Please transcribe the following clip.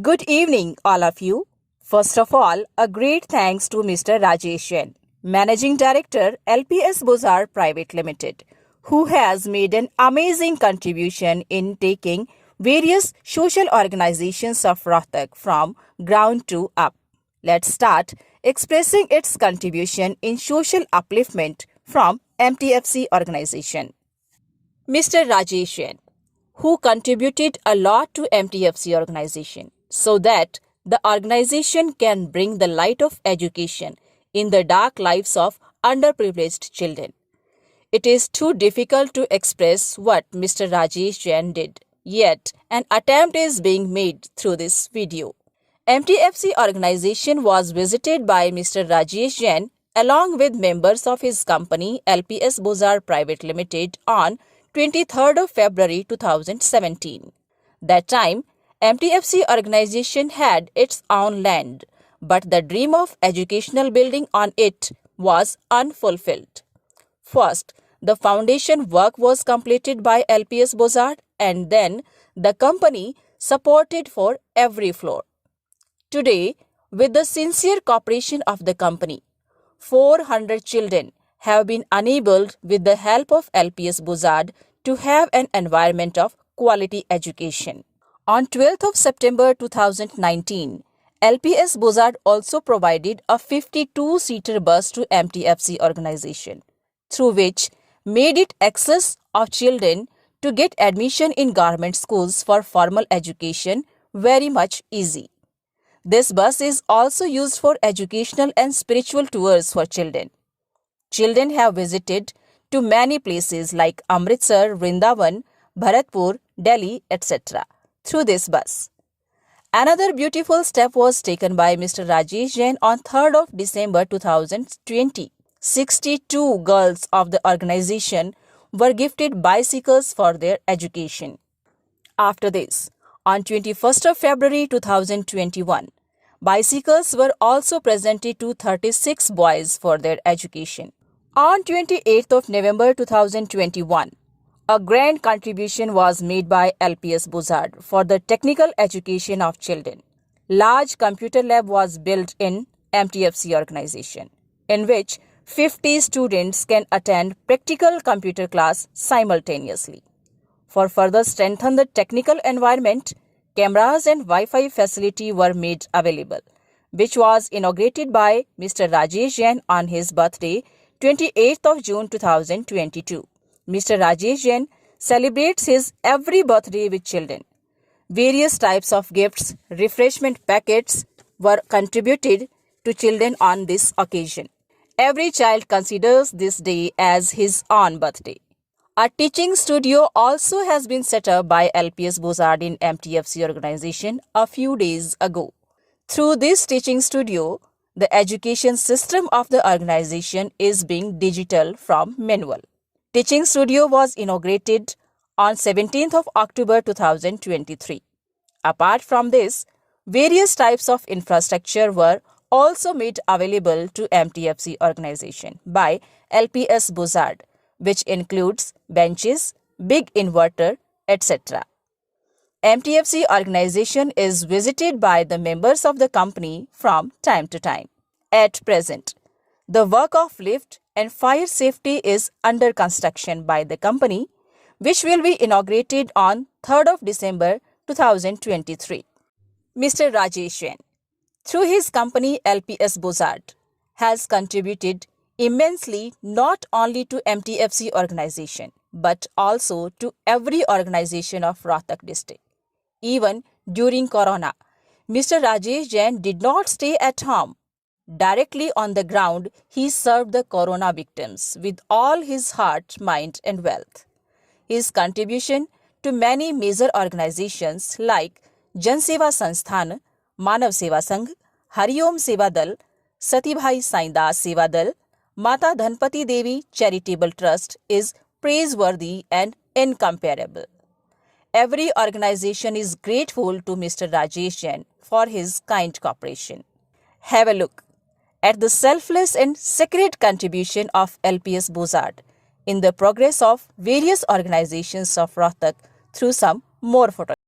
Good evening, all of you. First of all, a great thanks to Mr. Rajesh Jain, Managing Director, LPS Bozar Private Limited, who has made an amazing contribution in taking various social organizations of Rohtak from ground to up. Let's start expressing its contribution in social upliftment from MTFC organization. Mr. Rajesh Jain, who contributed a lot to MTFC organization so that the organization can bring the light of education in the dark lives of underprivileged children. It is too difficult to express what Mr. Rajesh Jain did, yet an attempt is being made through this video. MTFC organization was visited by Mr. Rajesh Jain along with members of his company LPS Bozar Private Limited on 23rd of February 2017. That time, MTFC organization had its own land, but the dream of educational building on it was unfulfilled. First, the foundation work was completed by LPS Bozar and then the company supported for every floor. Today, with the sincere cooperation of the company, 400 children have been enabled with the help of LPS Bozar to have an environment of quality education. On 12th of September 2019, LPS Bozar also provided a 52-seater bus to MTFC organization, through which made it access of children to get admission in government schools for formal education very much easy. This bus is also used for educational and spiritual tours for children. Children have visited to many places like Amritsar, Vrindavan, Bharatpur, Delhi, etc. through this bus. Another beautiful step was taken by Mr. Rajesh Jain on 3rd of December 2020. 62 girls of the organization were gifted bicycles for their education. After this, on 21st of February 2021, bicycles were also presented to 36 boys for their education. On 28th of November 2021, a grand contribution was made by LPS Bozar for the technical education of children. Large computer lab was built in MTFC organization, in which 50 students can attend practical computer class simultaneously. For further strengthen the technical environment, cameras and Wi-Fi facility were made available, which was inaugurated by Mr. Rajesh Jain on his birthday, 28th of June 2022. Mr. Rajesh Jain celebrates his every birthday with children. Various types of gifts, refreshment packets were contributed to children on this occasion. Every child considers this day as his own birthday. A teaching studio also has been set up by LPS Bozar in MTFC organization a few days ago. Through this teaching studio, the education system of the organization is being digital from manual. Teaching studio was inaugurated on 17th of October 2023. Apart from this, various types of infrastructure were also made available to MTFC organization by LPS Bozar, which includes benches, big inverter, etc. MTFC organization is visited by the members of the company from time to time. At present, the work of lift and fire safety is under construction by the company, which will be inaugurated on 3rd of December 2023. Mr. Rajesh Jain, through his company LPS Bozar, has contributed immensely not only to MTFC organization but also to every organization of Rohtak district. Even during Corona, Mr. Rajesh Jain did not stay at home. Directly on the ground, he served the Corona victims with all his heart, mind and wealth. His contribution to many major organizations like Jan Seva Sansthan, Manav Seva Sangh, Hari Om Seva Dal, Satibhai Saidas Seva Dal, Mata Dhanpati Devi Charitable Trust is praiseworthy and incomparable. Every organization is grateful to Mr. Rajesh Jain for his kind cooperation. Have a look at the selfless and sacred contribution of LPS Bozar in the progress of various organizations of Rohtak through some more photographs.